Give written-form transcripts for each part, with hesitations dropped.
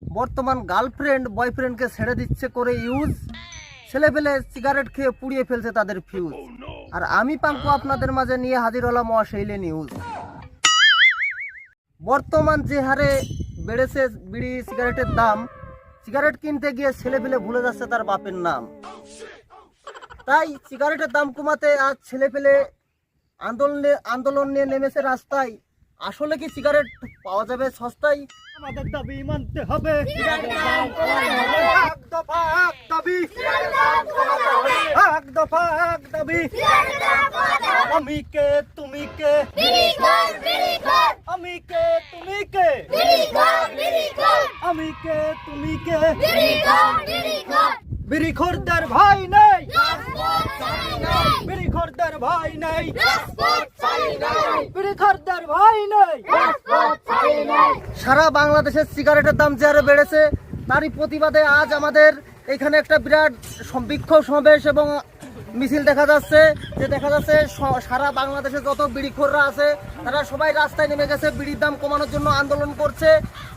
বর্তমান গার্লফ্রেন্ড বয়ফ্রেন্ডকে ছেড়ে দিচ্ছে করে ইউজ, ছেলেপেলে সিগারেট খেয়ে পুড়িয়ে ফেলছে তাদের ফিউজ। আর আমি পাঙ্কু আপনাদের মাঝে নিয়ে হাজির হলাম অশৈলে নিউজ। বর্তমান যে হারে বেড়েছে বিড়ি সিগারেটের দাম, সিগারেট কিনতে গিয়ে ছেলেপেলে ভুলে যাচ্ছে তার বাপের নাম। তাই সিগারেটের দাম কমাতে আজ ছেলেপেলে আন্দোলন নিয়ে নেমেছে রাস্তায়। আসলে কি সিগারেট পাওয়া যাবে সস্তায়? আমাদের দাবি মানতে হবে, এক দফা এক দাবি, এক দফা এক দাবি। আমি কে তুমি কে, আমি কে তুমি কে, আমি কে তুমি কে। বিড়ি খোরদের ভাই নেই, বিড়ি খোরদের ভাই নেই, বিড়ি খোরদের ভাই নেই। সারা বাংলাদেশের সিগারেটের দাম যে হারে বেড়েছে, তারই প্রতিবাদে আজ আমাদের এখানে একটা বিরাট বিক্ষোভ সমাবেশ এবং মিছিল দেখা যাচ্ছে। সারা বাংলাদেশে যত বিড়িখোররা আছে তারা সবাই রাস্তায় নেমে গেছে, বিড়ির দাম কমানোর জন্য আন্দোলন করছে।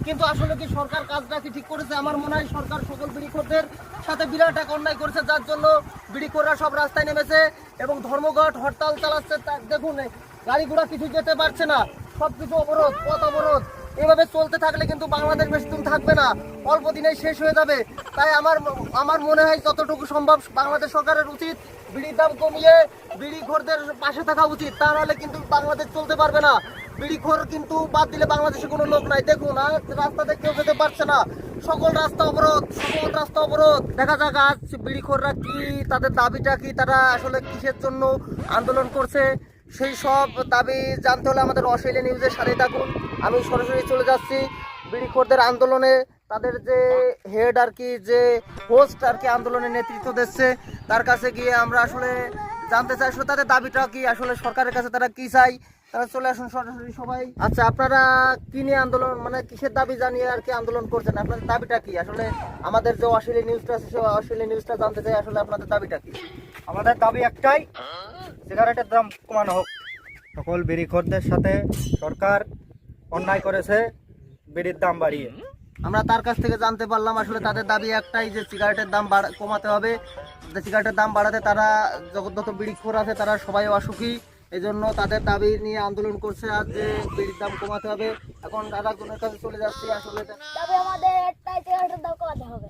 কিন্তু আসলে কি সরকার কাজটা কি ঠিক করেছে? আমার মনে হয় সরকার সকল বিড়িখোরদের সাথে বিরাট এক অন্যায় করেছে, যার জন্য বিড়িখোররা সব রাস্তায় নেমেছে এবং ধর্মঘট হরতাল চালাচ্ছে। দেখুন, গাড়ি ঘোড়া কিছু যেতে পারছে না, সবকিছু অবরোধ, পথ অবরোধ। এভাবে চলতে থাকলে কিন্তু বাংলাদেশ বেশি দিন থাকবে না, অল্প দিনেই শেষ হয়ে যাবে। তাই আমার মনে হয় যতটুকু সম্ভব বাংলাদেশ সরকারের উচিত বিড়ির দাম কমিয়ে বিড়িখোরদের পাশে থাকা উচিত। তা নাহলে কিন্তু বাংলাদেশ চলতে পারবে না। বিড়িখোর কিন্তু বাদ দিলে বাংলাদেশে কোনো লোক নাই। দেখুন, আর রাস্তাতে কেউ যেতে পারছে না, সকল রাস্তা অবরোধ। দেখা যাক আজ বিড়িখোররা কি, তাদের দাবিটা কি, তারা আসলে কিসের জন্য আন্দোলন করছে। সেই সব দাবি জানতে হলে আমাদের অশৈলে নিউজের সাথে থাকুন। আমি সরাসরি চলে যাচ্ছি বিড়িখোরদের আন্দোলনে। তাদের যে হেড আর কি, যে হোস্ট আর কি আন্দোলনের নেতৃত্ব দিচ্ছে, তার কাছে গিয়ে আমরা আসলে জানতে চাই আসলে তাদের দাবিটা কি, আসলে সরকারের কাছে তারা কি চাই। তারা চলে আসুন সরাসরি সবাই। আচ্ছা, আপনারা কি নিয়ে আন্দোলন, মানে কিসের দাবি জানিয়ে আর কি আন্দোলন করছেন? আপনাদের দাবিটা কি? আসলে আমাদের যে অশৈলে নিউজটা আছে, সেই অশৈলে নিউজটা জানতে চাই আসলে আপনাদের দাবিটা কি। আমাদের দাবি একটাই, সিগারেটের দাম কমানো হোক। সকল বিড়িখোরদের সাথে সরকার অন্যায় করেছে বিড়ির দাম বাড়িয়ে। আমরা তার কাছ থেকে জানতে পারলাম আসলে তাদের দাবি একটাই, যে সিগারেটের দাম কমাতে হবে। সিগারেটের দাম বাড়াতে তারা যত বিড়িখোর আছে তারা সবাই অসুখী, এই জন্য তাদের দাবি নিয়ে আন্দোলন করছে আজ, যে বিড়ির দাম কমাতে হবে। এখন দাদা কোনের কাছে চলে যাচ্ছি। আসলে তবে আমাদের একটাই সিগারেটের দাম কমাতে হবে।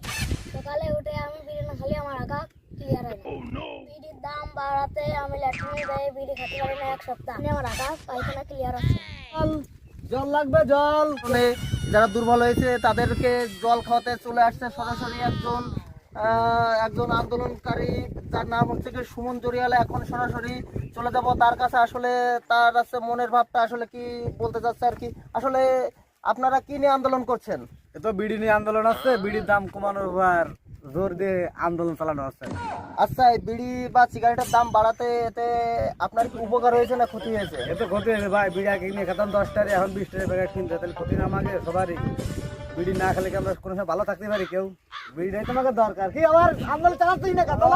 সকালে উঠে আমি বিড়ি না খালি আমার আঁকা ক্লিয়ার হয় না। বিড়ির দাম বাড়াতে আমি ল্যাট্রিনে যাই, বিড়ি খেতে পারি না এক সপ্তাহ। আমার আঁকা পায়খানা ক্লিয়ার আছে। জল লাগবে, জল। যারা দুর্বল হয়েছে তাদেরকে জল খাওয়াতে চলে আসছে সরাসরি একজন আন্দোলনকারী, যার নাম হচ্ছে কি সুমন জরিয়ালা। এখন সরাসরি চলে যাব তার কাছে। আসলে তার কাছে মনের ভাবটা আসলে কি বলতে চাচ্ছে আর কি। আসলে আপনারা কি নিয়ে আন্দোলন করছেন? এ তো বিড়ি নিয়ে আন্দোলন আছে, বিড়ির দাম কমানোর উপর জোর দিয়ে আন্দোলন চালানো হচ্ছে। আচ্ছা, এই বিড়ি বা সিগারেটের দাম বাড়াতে এতে আপনার কি উপকার হয়েছে না ক্ষতি হয়েছে? এ তো ক্ষতি হয়েছে ভাই, বিড়ি আগে কিনে খেতাম 10 টাকা, এখন 20 টাকা প্যাকেট কিনতে, তাহলে ক্ষতি না আমাকে সবারই। বিড়ি না খেলে কি আমরা কোনো সময় ভালো থাকতে পারি? কেউ বিড়িটাই তোমাকে দরকার। কি আমার আন্দোলন চালাতেই না কথা।